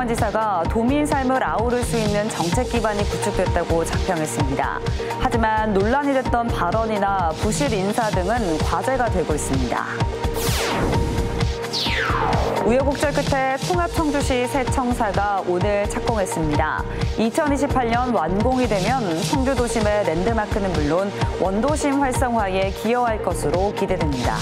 지사가 도민 삶을 아우를 수 있는 정책 기반이 구축됐다고 자평했습니다. 하지만 논란이 됐던 발언이나 부실 인사 등은 과제가 되고 있습니다. 우여곡절 끝에 통합청주시 새 청사가 오늘 착공했습니다. 2028년 완공이 되면 청주도심의 랜드마크는 물론 원도심 활성화에 기여할 것으로 기대됩니다.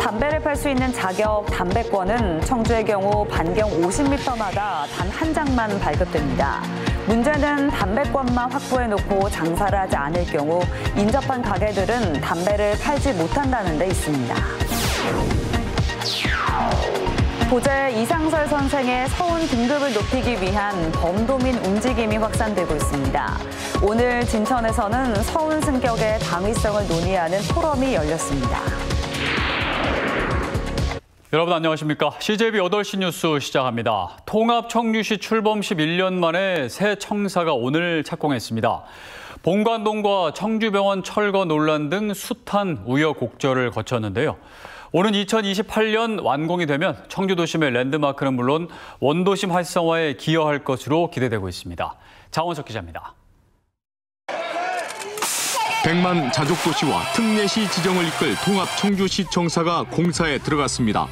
담배를 팔 수 있는 자격 담배권은 청주의 경우 반경 50m마다 단 한 장만 발급됩니다. 문제는 담배권만 확보해놓고 장사를 하지 않을 경우 인접한 가게들은 담배를 팔지 못한다는 데 있습니다. 보제 이상설 선생의 서운 등급을 높이기 위한 범도민 움직임이 확산되고 있습니다. 오늘 진천에서는 서운 승격의 당위성을 논의하는 포럼이 열렸습니다. 여러분 안녕하십니까? CJB 8시 뉴스 시작합니다. 통합 청주시 출범 11년 만에 새 청사가 오늘 착공했습니다. 본관동과 청주병원 철거 논란 등 숱한 우여곡절을 거쳤는데요. 오는 2028년 완공이 되면 청주도심의 랜드마크는 물론 원도심 활성화에 기여할 것으로 기대되고 있습니다. 장원석 기자입니다. 100만 자족도시와 특례시 지정을 이끌 통합 청주시청사가 공사에 들어갔습니다.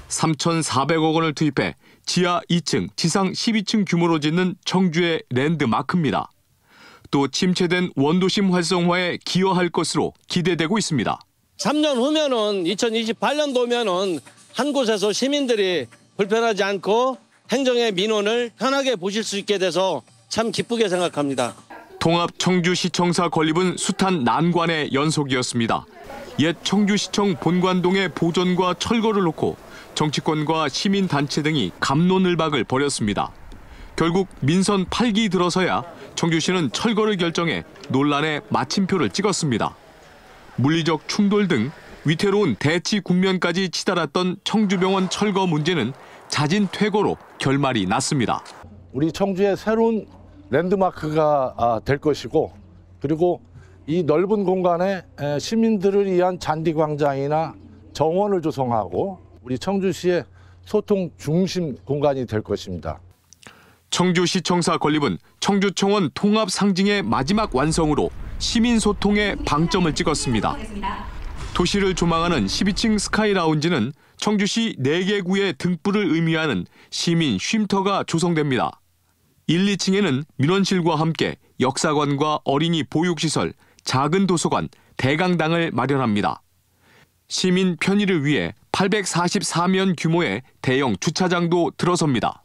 3,400억 원을 투입해 지하 2층, 지상 12층 규모로 짓는 청주의 랜드마크입니다. 또 침체된 원도심 활성화에 기여할 것으로 기대되고 있습니다. 3년 후면은 2028년도면은 한 곳에서 시민들이 불편하지 않고 행정의 민원을 편하게 보실 수 있게 돼서 참 기쁘게 생각합니다. 통합 청주시청사 건립은 숱한 난관의 연속이었습니다. 옛 청주시청 본관동의 보존과 철거를 놓고 정치권과 시민단체 등이 갑론을박을 벌였습니다. 결국 민선 8기 들어서야 청주시는 철거를 결정해 논란의 마침표를 찍었습니다. 물리적 충돌 등 위태로운 대치 국면까지 치달았던 청주병원 철거 문제는 자진 퇴거로 결말이 났습니다. 우리 청주의 새로운 랜드마크가 될 것이고, 그리고 이 넓은 공간에 시민들을 위한 잔디광장이나 정원을 조성하고 우리 청주시의 소통 중심 공간이 될 것입니다. 청주시청사 건립은 청주청원 통합 상징의 마지막 완성으로 시민 소통에 방점을 찍었습니다. 도시를 조망하는 12층 스카이 라운지는 청주시 4개 구의 등불을 의미하는 시민 쉼터가 조성됩니다. 1, 2층에는 민원실과 함께 역사관과 어린이 보육시설, 작은 도서관, 대강당을 마련합니다. 시민 편의를 위해 844면 규모의 대형 주차장도 들어섭니다.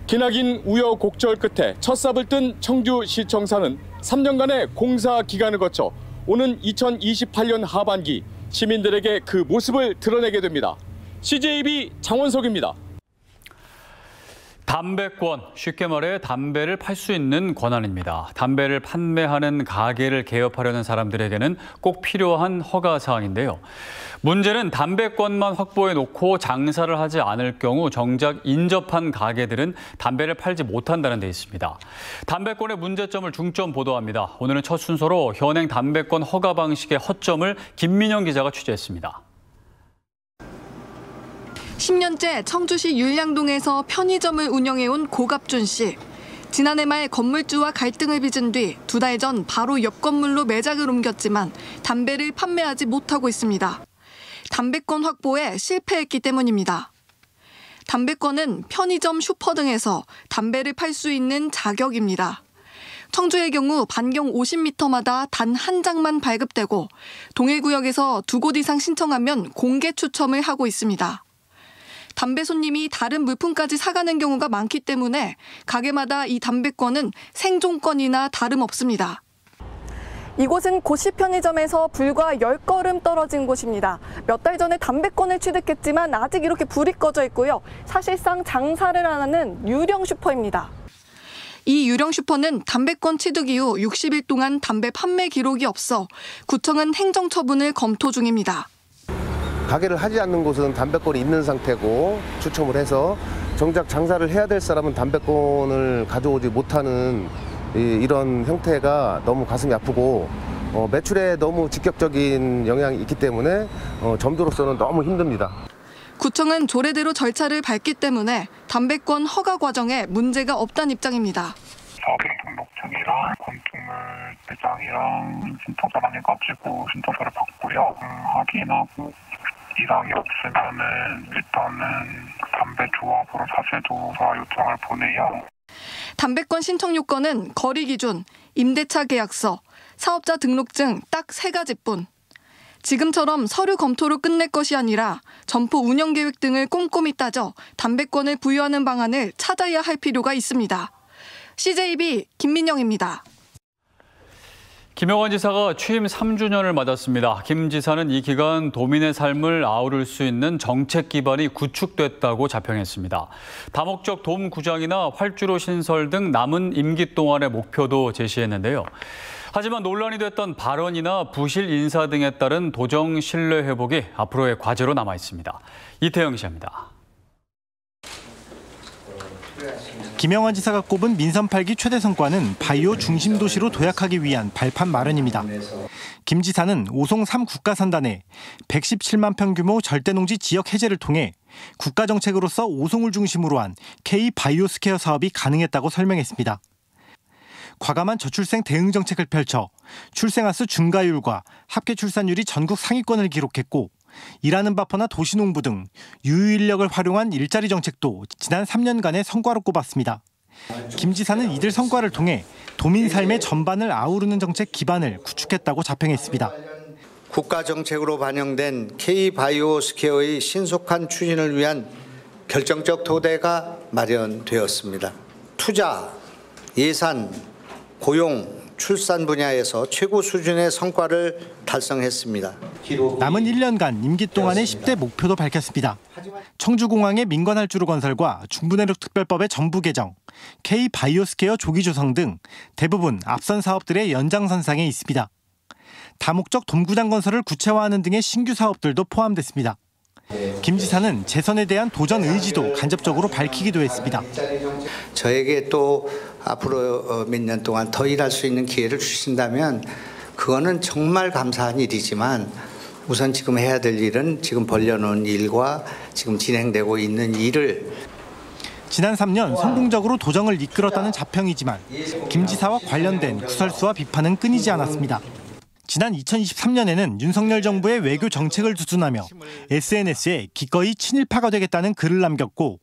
기나긴 우여곡절 끝에 첫 삽을 뜬 청주시청사는 3년간의 공사 기간을 거쳐 오는 2028년 하반기 시민들에게 그 모습을 드러내게 됩니다. CJB 장원석입니다. 담배권, 쉽게 말해 담배를 팔 수 있는 권한입니다. 담배를 판매하는 가게를 개업하려는 사람들에게는 꼭 필요한 허가 사항인데요. 문제는 담배권만 확보해놓고 장사를 하지 않을 경우 정작 인접한 가게들은 담배를 팔지 못한다는 데 있습니다. 담배권의 문제점을 중점 보도합니다. 오늘은 첫 순서로 현행 담배권 허가 방식의 허점을 김민영 기자가 취재했습니다. 10년째 청주시 율량동에서 편의점을 운영해온 고갑준 씨. 지난해 말 건물주와 갈등을 빚은 뒤 2달 전 바로 옆 건물로 매장을 옮겼지만 담배를 판매하지 못하고 있습니다. 담배권 확보에 실패했기 때문입니다. 담배권은 편의점, 슈퍼 등에서 담배를 팔 수 있는 자격입니다. 청주의 경우 반경 50m마다 단 한 장만 발급되고 동일구역에서 2곳 이상 신청하면 공개 추첨을 하고 있습니다. 담배 손님이 다른 물품까지 사가는 경우가 많기 때문에 가게마다 이 담배권은 생존권이나 다름없습니다. 이곳은 고시 편의점에서 불과 10걸음 떨어진 곳입니다. 몇 달 전에 담배권을 취득했지만 아직 이렇게 불이 꺼져 있고요. 사실상 장사를 안 하는 유령 슈퍼입니다. 이 유령 슈퍼는 담배권 취득 이후 60일 동안 담배 판매 기록이 없어 구청은 행정처분을 검토 중입니다. 가게를 하지 않는 곳은 담배권이 있는 상태고 추첨을 해서 정작 장사를 해야 될 사람은 담배권을 가져오지 못하는 이런 형태가 너무 가슴이 아프고 매출에 너무 직접적인 영향이 있기 때문에 점주로서는 너무 힘듭니다. 구청은 조례대로 절차를 밟기 때문에 담배권 허가 과정에 문제가 없다는 입장입니다. 사업자 등록증이랑 건축물 매장이랑 신청서를 해가지고 신청서를 받고요. 확인하고 이상이 없으면은 일단은 담배 조합으로 사실조사 요청을 보내요. 담배권 신청 요건은 거리 기준, 임대차 계약서, 사업자 등록증 딱 3가지뿐. 지금처럼 서류 검토로 끝낼 것이 아니라 점포 운영 계획 등을 꼼꼼히 따져 담배권을 부여하는 방안을 찾아야 할 필요가 있습니다. CJB 김민영입니다. 김영환 지사가 취임 3주년을 맞았습니다. 김 지사는 이 기간 도민의 삶을 아우를 수 있는 정책 기반이 구축됐다고 자평했습니다. 다목적 돔구장이나 활주로 신설 등 남은 임기 동안의 목표도 제시했는데요. 하지만 논란이 됐던 발언이나 부실 인사 등에 따른 도정 신뢰 회복이 앞으로의 과제로 남아 있습니다. 이태영 기자입니다. 김영환 지사가 꼽은 민선 8기 최대 성과는 바이오 중심 도시로 도약하기 위한 발판 마련입니다. 김 지사는 오송 3국가산단에 117만 평 규모 절대농지 지역 해제를 통해 국가정책으로서 오송을 중심으로 한 K-바이오스퀘어 사업이 가능했다고 설명했습니다. 과감한 저출생 대응 정책을 펼쳐 출생아 수 증가율과 합계 출산율이 전국 상위권을 기록했고 일하는 바퍼나 도시농부 등 유유인력을 활용한 일자리 정책도 지난 3년간의 성과로 꼽았습니다. 김 지사는 이들 성과를 통해 도민 삶의 전반을 아우르는 정책 기반을 구축했다고 자평했습니다. 국가 정책으로 반영된 K-바이오스퀘어의 신속한 추진을 위한 결정적 토대가 마련되었습니다. 투자, 예산, 고용, 출산 분야에서 최고 수준의 성과를 달성했습니다. 남은 1년간 임기 동안의 10대 목표도 밝혔습니다. 청주공항의 민간활주로 건설과 중부내륙특별법의 전부 개정, K-바이오스퀘어 조기 조성 등 대부분 앞선 사업들의 연장선상에 있습니다. 다목적 돔구장 건설을 구체화하는 등의 신규 사업들도 포함됐습니다. 김 지사는 재선에 대한 도전 의지도 간접적으로 밝히기도 했습니다. 저에게 또 앞으로 몇 년 동안 더 일할 수 있는 기회를 주신다면 그거는 정말 감사한 일이지만 우선 지금 해야 될 일은 지금 벌려놓은 일과 지금 진행되고 있는 일을 지난 3년 성공적으로 도정을 이끌었다는 자평이지만 김 지사와 관련된 구설수와 비판은 끊이지 않았습니다. 지난 2023년에는 윤석열 정부의 외교 정책을 두둔하며 SNS에 기꺼이 친일파가 되겠다는 글을 남겼고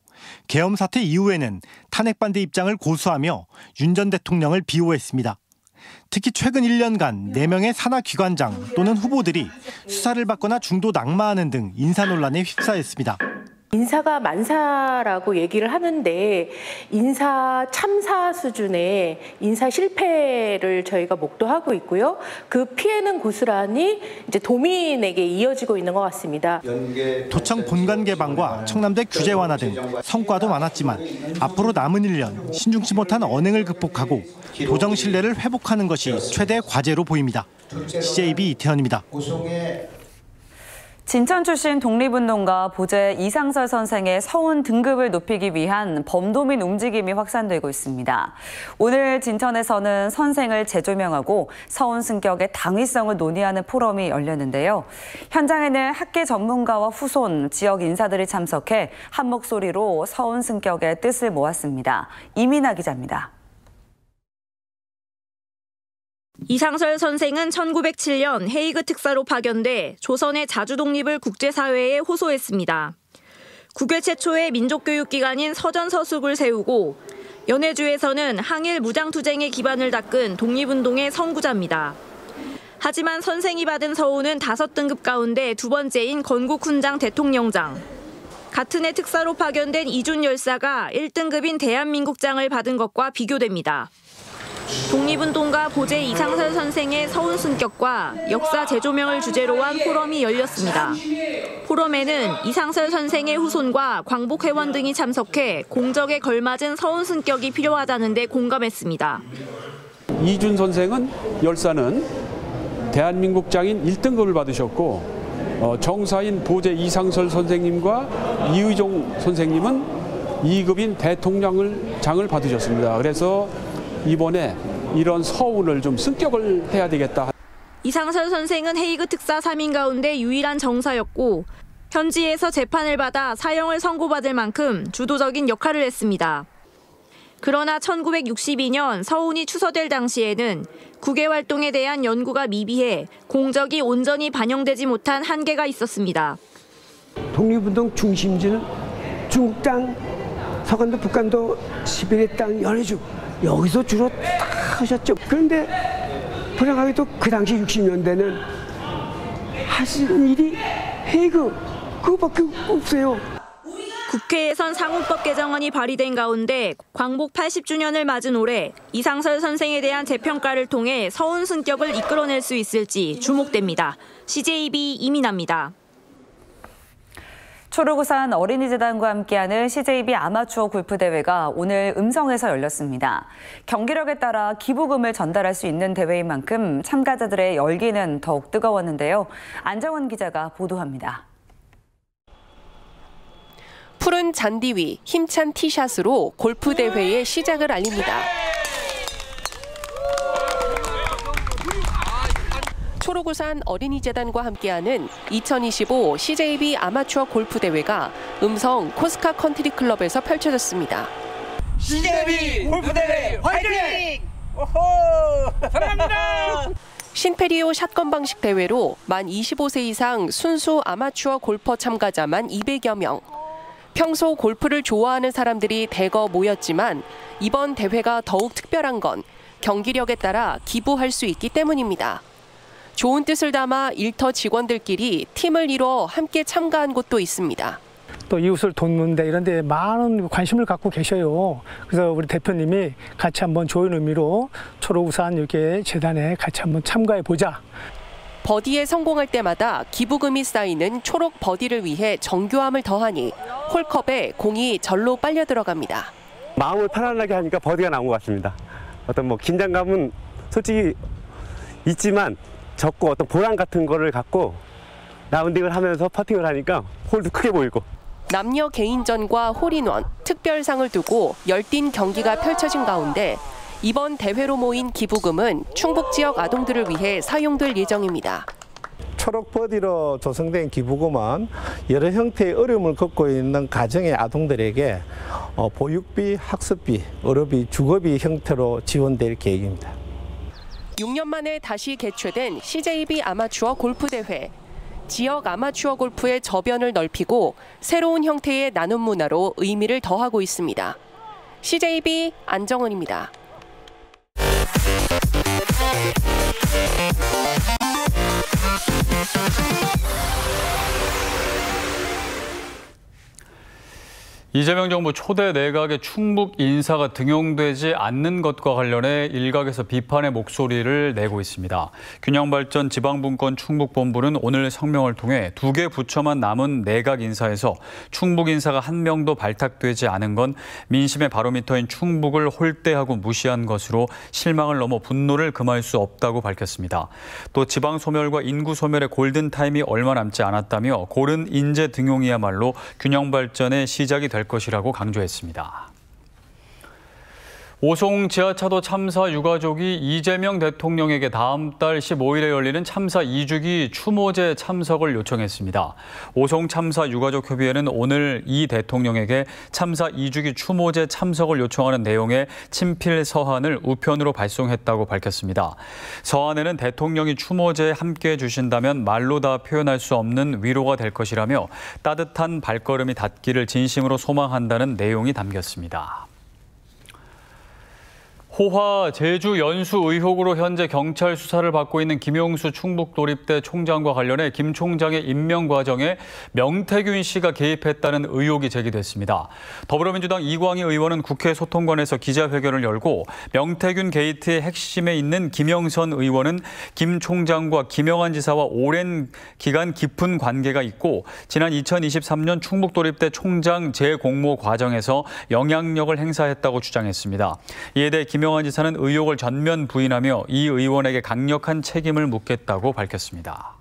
계엄 사태 이후에는 탄핵 반대 입장을 고수하며 윤 전 대통령을 비호했습니다. 특히 최근 1년간 4명의 산하 기관장 또는 후보들이 수사를 받거나 중도 낙마하는 등 인사 논란에 휩싸였습니다. 인사가 만사라고 얘기를 하는데 인사 참사 수준의 인사 실패를 저희가 목도하고 있고요. 그 피해는 고스란히 이제 도민에게 이어지고 있는 것 같습니다. 도청 본관 개방과 청남대 규제 완화 등 성과도 많았지만 앞으로 남은 1년 신중치 못한 언행을 극복하고 도정 신뢰를 회복하는 것이 최대 과제로 보입니다. CJB 이태현입니다. 진천 출신 독립운동가 보제 이상설 선생의 서훈 등급을 높이기 위한 범도민 움직임이 확산되고 있습니다. 오늘 진천에서는 선생을 재조명하고 서훈 승격의 당위성을 논의하는 포럼이 열렸는데요. 현장에는 학계 전문가와 후손, 지역 인사들이 참석해 한 목소리로 서훈 승격의 뜻을 모았습니다. 이민아 기자입니다. 이상설 선생은 1907년 헤이그 특사로 파견돼 조선의 자주독립을 국제사회에 호소했습니다. 국외 최초의 민족교육기관인 서전서숙을 세우고 연해주에서는 항일 무장투쟁의 기반을 닦은 독립운동의 선구자입니다. 하지만 선생이 받은 서훈은 5등급 가운데 2번째인 건국훈장 대통령장. 같은 해 특사로 파견된 이준 열사가 1등급인 대한민국장을 받은 것과 비교됩니다. 독립운동가 보제 이상설 선생의 서훈 승격과 역사 재조명을 주제로 한 포럼이 열렸습니다. 포럼에는 이상설 선생의 후손과 광복회원 등이 참석해 공적에 걸맞은 서훈 승격이 필요하다는 데 공감했습니다. 이준 선생은 열사는 대한민국장인 1등급을 받으셨고 정사인 보제 이상설 선생님과 이의종 선생님은 2급인 대통령장을 받으셨습니다. 그래서 이번에 이런 서훈을 좀 승격을 해야 되겠다. 이상설 선생은 헤이그 특사 3인 가운데 유일한 정사였고 현지에서 재판을 받아 사형을 선고받을 만큼 주도적인 역할을 했습니다. 그러나 1962년 서훈이 추서될 당시에는 국외 활동에 대한 연구가 미비해 공적이 온전히 반영되지 못한 한계가 있었습니다. 독립운동 중심지는 중국 땅, 서간도 북한도 시베리아 땅, 연해주 여기서 주로 다 하셨죠. 그런데 불행하게도 그 당시 60년대는 하시는 일이 헤이그 그거밖에 없어요. 국회에선 상호법 개정안이 발의된 가운데 광복 80주년을 맞은 올해 이상설 선생에 대한 재평가를 통해 서훈 승격을 이끌어낼 수 있을지 주목됩니다. CJB 이민아입니다. 초록우산 어린이재단과 함께하는 CJB 아마추어 골프대회가 오늘 음성에서 열렸습니다. 경기력에 따라 기부금을 전달할 수 있는 대회인 만큼 참가자들의 열기는 더욱 뜨거웠는데요. 안정원 기자가 보도합니다. 푸른 잔디 위 힘찬 티샷으로 골프 대회의 시작을 알립니다. 초록우산 어린이재단과 함께하는 2025 CJB 아마추어 골프 대회가 음성 코스카 컨트리 클럽에서 펼쳐졌습니다. CJB 골프 대회 화이팅! 오호! 사랑합니다! 신페리오 샷건 방식 대회로 만 25세 이상 순수 아마추어 골퍼 참가자만 200여 명. 평소 골프를 좋아하는 사람들이 대거 모였지만 이번 대회가 더욱 특별한 건 경기력에 따라 기부할 수 있기 때문입니다. 좋은 뜻을 담아 일터 직원들끼리 팀을 이뤄 함께 참가한 곳도 있습니다. 또 이웃을 돕는 데 이런 데 많은 관심을 갖고 계셔요. 그래서 우리 대표님이 같이 한번 좋은 의미로 초록우산 이렇게 재단에 같이 한번 참가해 보자. 버디에 성공할 때마다 기부금이 쌓이는 초록 버디를 위해 정교함을 더하니 홀컵에 공이 절로 빨려 들어갑니다. 마음을 편안하게 하니까 버디가 나온 것 같습니다. 어떤 긴장감은 솔직히 있지만 적고 어떤 보람 같은 거를 갖고 라운딩을 하면서 퍼팅을 하니까 홀도 크게 보이고. 남녀 개인전과 홀인원, 특별상을 두고 열띤 경기가 펼쳐진 가운데 이번 대회로 모인 기부금은 충북 지역 아동들을 위해 사용될 예정입니다. 초록 버디로 조성된 기부금은 여러 형태의 어려움을 겪고 있는 가정의 아동들에게 보육비, 학습비, 의료비, 주거비 형태로 지원될 계획입니다. 6년 만에 다시 개최된 CJB 아마추어 골프 대회. 지역 아마추어 골프의 저변을 넓히고 새로운 형태의 나눔 문화로 의미를 더하고 있습니다. CJB 안정은입니다. 이재명 정부 초대 내각의 충북 인사가 등용되지 않는 것과 관련해 일각에서 비판의 목소리를 내고 있습니다. 균형발전 지방분권 충북본부는 오늘 성명을 통해 2개 부처만 남은 내각 인사에서 충북 인사가 한 명도 발탁되지 않은 건 민심의 바로미터인 충북을 홀대하고 무시한 것으로 실망을 넘어 분노를 금할 수 없다고 밝혔습니다. 또 지방 소멸과 인구 소멸의 골든타임이 얼마 남지 않았다며 고른 인재 등용이야말로 균형발전의 시작이 될 것이라고 강조했습니다. 오송 지하차도 참사 유가족이 이재명 대통령에게 다음 달 15일에 열리는 참사 2주기 추모제 참석을 요청했습니다. 오송 참사 유가족 협의회는 오늘 이 대통령에게 참사 2주기 추모제 참석을 요청하는 내용의 친필 서한을 우편으로 발송했다고 밝혔습니다. 서한에는 대통령이 추모제에 함께해 주신다면 말로 다 표현할 수 없는 위로가 될 것이라며 따뜻한 발걸음이 닿기를 진심으로 소망한다는 내용이 담겼습니다. 호화 제주 연수 의혹으로 현재 경찰 수사를 받고 있는 김용수 충북도립대 총장과 관련해 김 총장의 임명 과정에 명태균 씨가 개입했다는 의혹이 제기됐습니다. 더불어민주당 이광희 의원은 국회 소통관에서 기자회견을 열고 명태균 게이트의 핵심에 있는 김영선 의원은 김 총장과 김영환 지사와 오랜 기간 깊은 관계가 있고 지난 2023년 충북도립대 총장 재공모 과정에서 영향력을 행사했다고 주장했습니다. 이에 대해 김영환 지사는 의혹을 전면 부인하며 이 의원에게 강력한 책임을 묻겠다고 밝혔습니다.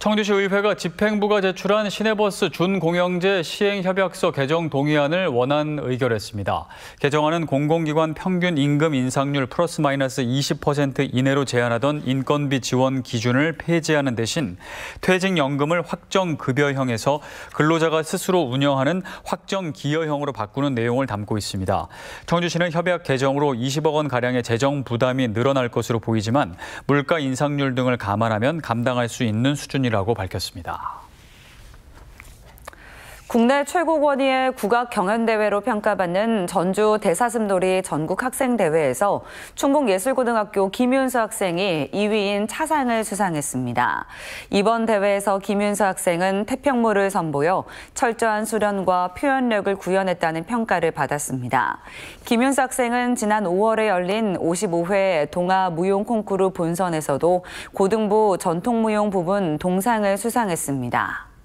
청주시 의회가 집행부가 제출한 시내버스 준공영제 시행협약서 개정 동의안을 원안 의결했습니다. 개정안은 공공기관 평균 임금 인상률 플러스 마이너스 20% 이내로 제한하던 인건비 지원 기준을 폐지하는 대신 퇴직연금을 확정급여형에서 근로자가 스스로 운영하는 확정기여형으로 바꾸는 내용을 담고 있습니다. 청주시는 협약 개정으로 20억 원가량의 재정 부담이 늘어날 것으로 보이지만 물가 인상률 등을 감안하면 감당할 수 있는 수준이라고 밝혔습니다. 국내 최고 권위의 국악 경연대회로 평가받는 전주 대사슴놀이 전국학생대회에서 충북예술고등학교 김윤수 학생이 2위인 차상을 수상했습니다. 이번 대회에서 김윤수 학생은 태평무를 선보여 철저한 수련과 표현력을 구현했다는 평가를 받았습니다. 김윤수 학생은 지난 5월에 열린 55회 동아무용 콩쿠르 본선에서도 고등부 전통무용 부분 동상을 수상했습니다.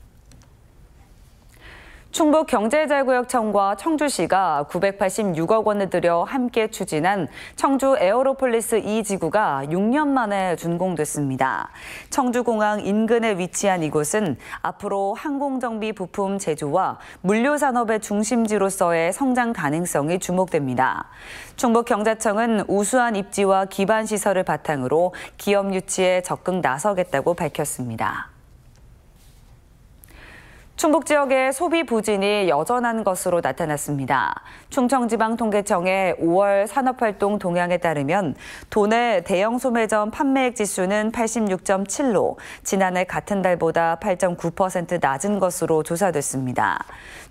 충북경제자구역청과 청주시가 986억 원을 들여 함께 추진한 청주 에어로폴리스 2지구가 6년 만에 준공됐습니다. 청주공항 인근에 위치한 이곳은 앞으로 항공정비 부품 제조와 물류산업의 중심지로서의 성장 가능성이 주목됩니다. 충북경제청은 우수한 입지와 기반시설을 바탕으로 기업 유치에 적극 나서겠다고 밝혔습니다. 충북 지역의 소비 부진이 여전한 것으로 나타났습니다. 충청지방통계청의 5월 산업활동 동향에 따르면 도내 대형 소매점 판매액 지수는 86.7로 지난해 같은 달보다 8.9% 낮은 것으로 조사됐습니다.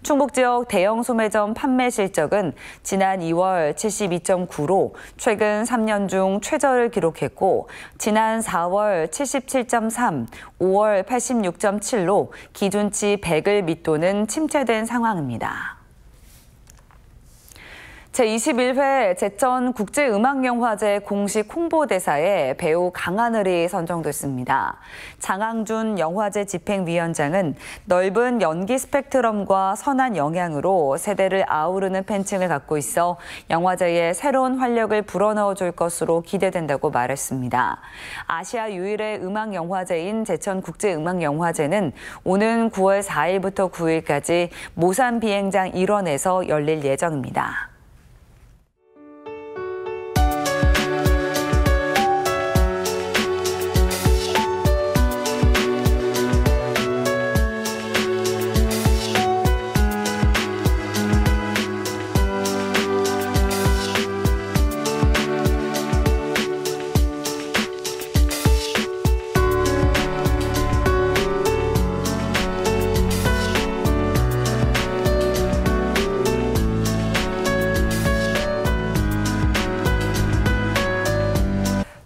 충북 지역 대형 소매점 판매 실적은 지난 2월 72.9로 최근 3년 중 최저를 기록했고 지난 4월 77.3, 5월 86.7로 기준치 100을 밑도는 침체된 상황입니다. 제21회 제천 국제음악영화제 공식 홍보대사에 배우 강하늘이 선정됐습니다. 장항준 영화제 집행위원장은 넓은 연기 스펙트럼과 선한 영향으로 세대를 아우르는 팬층을 갖고 있어 영화제에 새로운 활력을 불어넣어줄 것으로 기대된다고 말했습니다. 아시아 유일의 음악영화제인 제천국제음악영화제는 오는 9월 4일부터 9일까지 모산 비행장 일원에서 열릴 예정입니다.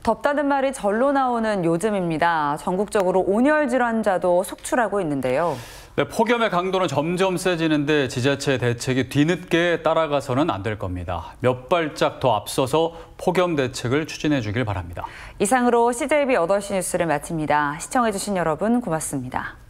덥다는 말이 절로 나오는 요즘입니다. 전국적으로 온열 질환자도 속출하고 있는데요. 네, 폭염의 강도는 점점 세지는데 지자체 대책이 뒤늦게 따라가서는 안 될 겁니다. 몇 발짝 더 앞서서 폭염 대책을 추진해 주길 바랍니다. 이상으로 CJB 8시 뉴스를 마칩니다. 시청해 주신 여러분 고맙습니다.